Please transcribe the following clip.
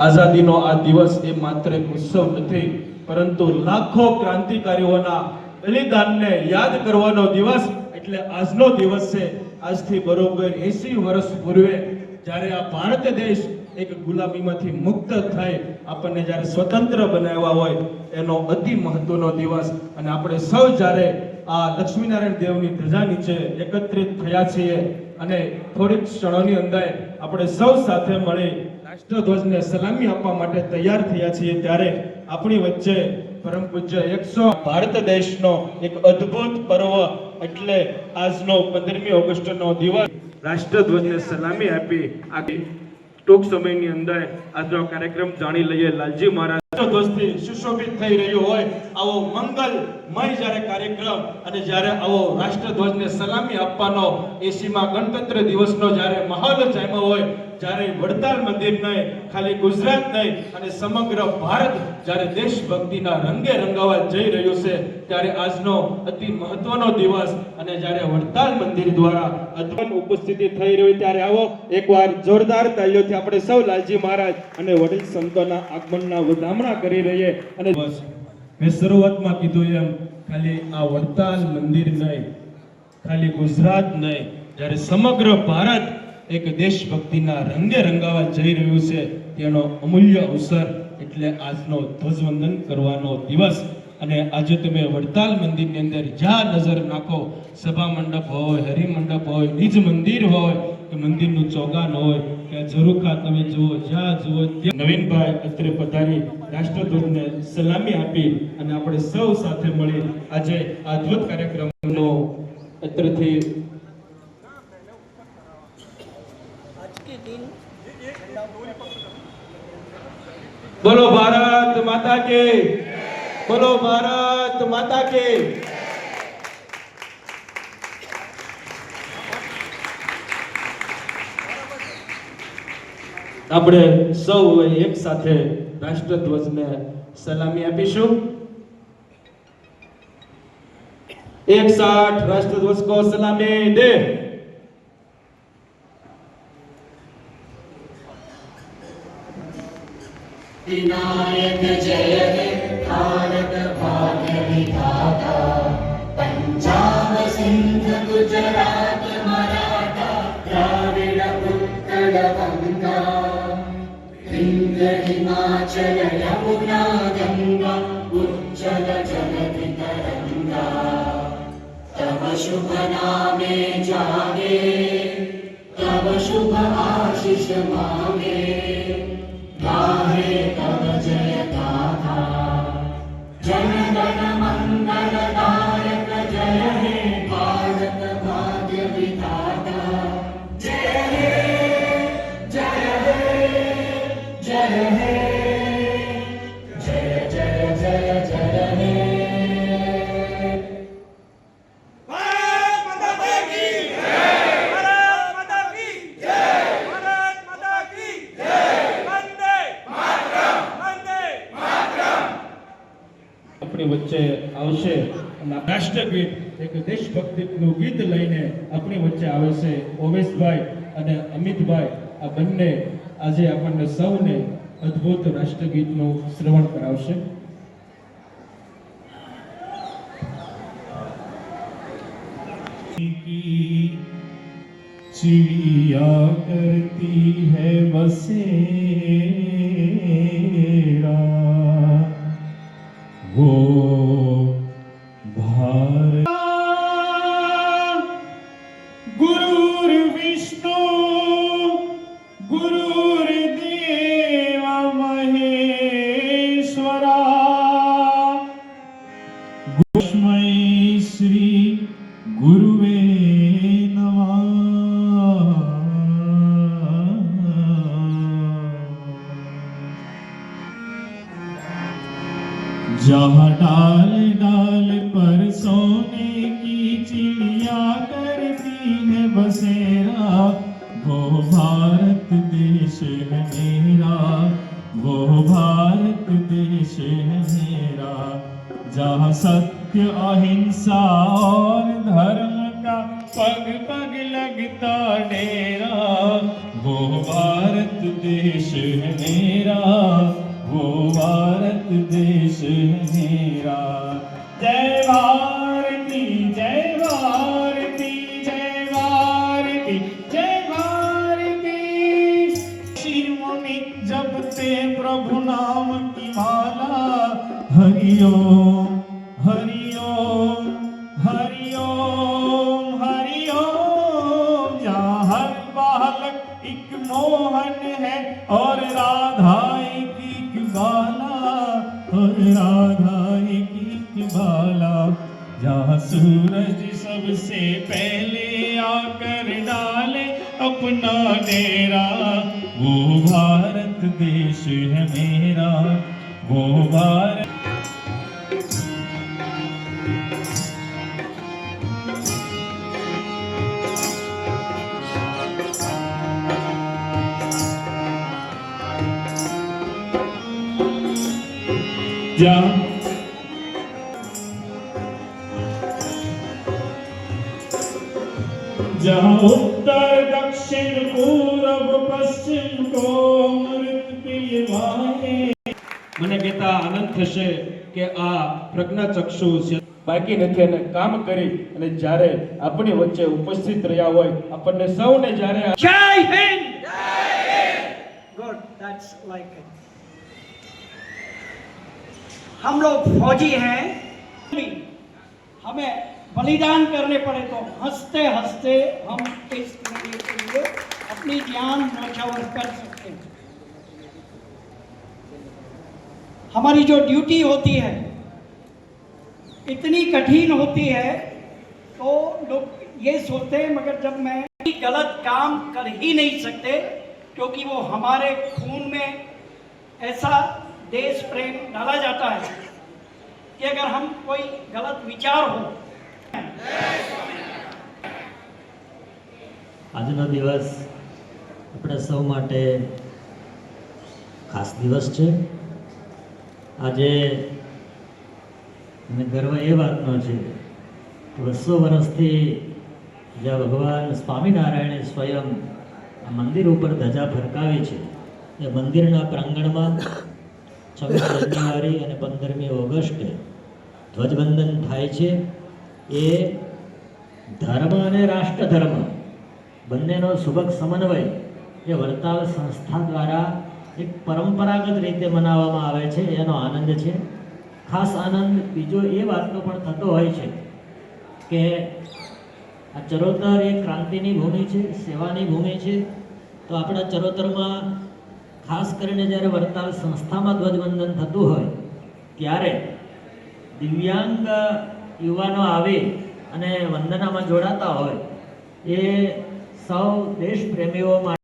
આઝાદીનો આ દિવસ એ માત્ર એક ઉત્સવ નથી, પરંતુ લાખો ક્રાંતિકારીઓના બલિદાનને યાદ કરવાનો દિવસ એટલે આજનો દિવસ છે. આજથી બરોબર 80 વર્ષ પૂર્વે જ્યારે આ ભારત દેશ એક ગુલામીમાંથી મુક્ત થઈ આપણને જ્યારે સ્વતંત્ર બનાવ્યા હોય એનો અતિ મહત્વનો દિવસ. અને આપણે સૌ જ્યારે આ લક્ષ્મીનારાયણ દેવની ધજા નીચે એકત્રિત થયા છીએ અને થોડીક ક્ષણોની અંદર આપણે સૌ સાથે મળી રાષ્ટ્રધ્વજને સલામી આપવા માટે તૈયાર થયા છીએ, ત્યારે આપણી વચ્ચે પરમ પૂજ્ય 100 ભારત દેશનો એક અદ્ભુત પર્વ એટલે આજનો 15મી ઓગસ્ટનો દિવસ રાષ્ટ્રધ્વજને સલામી આપી આ ટૂંક સમયની અંદર આજનો કાર્યક્રમ જાણી લઈએ. લાલજી મહારાજ ધ્વજથી સુશોભિત થઈ રહ્યો હોય આવો મંગલમય જ્યારે કાર્યક્રમ અને જ્યારે આવો રાષ્ટ્રધ્વજને સલામી આપવાનો 80મા ગણતંત્ર દિવસનો જ્યારે માહોલ જામ્યો હોય, જ્યારે વડતાલ મંદિર નહીં, ખાલી ગુજરાત નહીં અને સમગ્ર ભારત જ્યારે દેશભક્તિના રંગે રંગાવા જઈ રહ્યું છે, ત્યારે આજનો અતિ મહત્વનો દિવસ અને જ્યારે વડતાલ મંદિર દ્વારા અદ્ભુત ઉપસ્થિતિ થઈ રહી, ત્યારે આવો એકવાર જોરદાર તાળીઓથી આપણે સૌ લાલજી મહારાજ અને વડીલ સંતોના આગમનના વધામણા કરી રહીએ. અને મેં શરૂઆતમાં કીધું એમ ખાલી આ વડતાલ મંદિર નહીં, ખાલી ગુજરાત નહીં, જ્યારે સમગ્ર ભારત એક દેશભક્તિના રંગે રંગાવા જઈ રહ્યું છે તેનો અમૂલ્ય અવસર એટલે આજનો ધ્વજવંદન કરવાનો દિવસ. અને આજે તમે વડતાલ મંદિરની અંદર જ્યાં નજર નાખો, સભા મંડપ હોય, હરિમંડપ હોય, નિજ મંદિર હોય કે મંદિરનું ચોગાન હોય કે ઝરૂખા તમે જુઓ, જ્યાં જુઓ ત્યાં નવીનભાઈ અત્રે પધારી રાષ્ટ્રધ્વજને સલામી આપી અને આપણે સૌ સાથે મળી આજે આ અદ્ભુત કાર્યક્રમનો અત્રેથી બોલો ભારત માતા કે, બોલો ભારત માતા કે. આપણે સૌ એક સાથે રાષ્ટ્રધ્વજને સલામી આપીશું. એક સાથ રાષ્ટ્રધ્વજ કો સલામી દે. विनायक जय हे भारत भाग्य विधाता, पंजाब सिंध गुजरात मराठा द्राविड उत्कल गंगा, हिंद हिमाचल यमुना गंगा उज्जल जलधि तरंगा, तव शुभ नामे जागे, तव शुभ आशीष मांगे, गाहे तव जय गाथा, जन गण मंगल दायक जय हे भारत भाग्य विधाता. जय हे जय हे जय हे जय जय जय जय हे. વચ્ચે આવશે અને રાષ્ટ્રગીત એક દેશભક્તિનું ગીત લઈને આપણી વચ્ચે આવે છે ઓવેશભાઈ અને અમિતભાઈ. આ બંને આજે આપણને સૌને અદ્ભુત રાષ્ટ્રગીતનું શ્રવણ કરાવશે. चिड़िया करती है बसेरा, वो भारत गुरुर विष्णु गुरुर देव महेश्वरा, गुरुस्मै श्री गुरुवे नमः. जहाँ डाल डाल पर सोने की चिड़िया करती है बसेरा, वो भारत देश है मेरा, वो भारत देश है मेरा. जहाँ सत्य अहिंसा और धर्म का पग पग लगता डेरा, वो भारत देश है मेरा, वो भारत देश है मेरा। जय भारती जय भारती जय भारती जय भारती। ऋषि मुनि जपते प्रभु नाम की माला, हरि ओम हरि ओम हरि ओम हरि ओम। जहाँ हर बालक एक मोहन है और राधा एक बाला, और राधा एक बाला। जहाँ सूरज सबसे पहले आकर डाले अपना डेरा, वो भारत देश है मेरा, वो भारत। जहाँ उत्तर दक्षिण पूर्व पश्चिम को अमृत पीवाए। મને કહેતા આનંદ થશે કે આ પ્રજ્ઞાચક્ષુ બાકી નથી અને કામ કરી અને જ્યારે આપણી વચ્ચે ઉપસ્થિત રહ્યા હોય, આપણને સૌને જ્યારે जय Hind. Good, that's like it. हम लोग फौजी हैं, हमें बलिदान करने पड़े तो हंसते हंसते हम इस के लिए अपनी जान न्यौछावर कर सकते हैं। हमारी जो ड्यूटी होती है इतनी कठिन होती है, तो लोग ये सोचते हैं मगर जब मैं गलत काम कर ही नहीं सकते, क्योंकि वो हमारे खून में ऐसा देश प्रेम डाला जाता है कि अगर हम कोई गलत विचार हो। આજનો દિવસ આપણે સૌ માટે ખાસ દિવસ છે। આજે મને ગર્વ એ વાતનો છે કે 200 વર્ષથી જ્યાં ભગવાન સ્વામિનારાયણે સ્વયં આ મંદિર ઉપર ધજા ફરકાવી છે, એ મંદિરના પ્રાંગણમાં 26 જાન્યુઆરી અને 15મી ઓગસ્ટે ધ્વજવંદન થાય છે। એ ધર્મ અને રાષ્ટ્રધર્મ બંનેનો સુભગ સમન્વય એ વરતાલ સંસ્થા દ્વારા એક પરંપરાગત રીતે મનાવવામાં આવે છે, એનો આનંદ છે। ખાસ આનંદ બીજો એ વાતનો પણ થતો હોય છે કે આ ચરોતર એ ક્રાંતિની ભૂમિ છે, સેવાની ભૂમિ છે। તો આપણા ચરોતરમાં ખાસ કરીને જ્યારે વરતાલ સંસ્થામાં ધ્વજવંદન થતું હોય ત્યારે દિવ્યાંગ યુવાનો આવે અને વંદનામાં જોડાતા હોય, એ સૌ દેશ પ્રેમીઓ માટે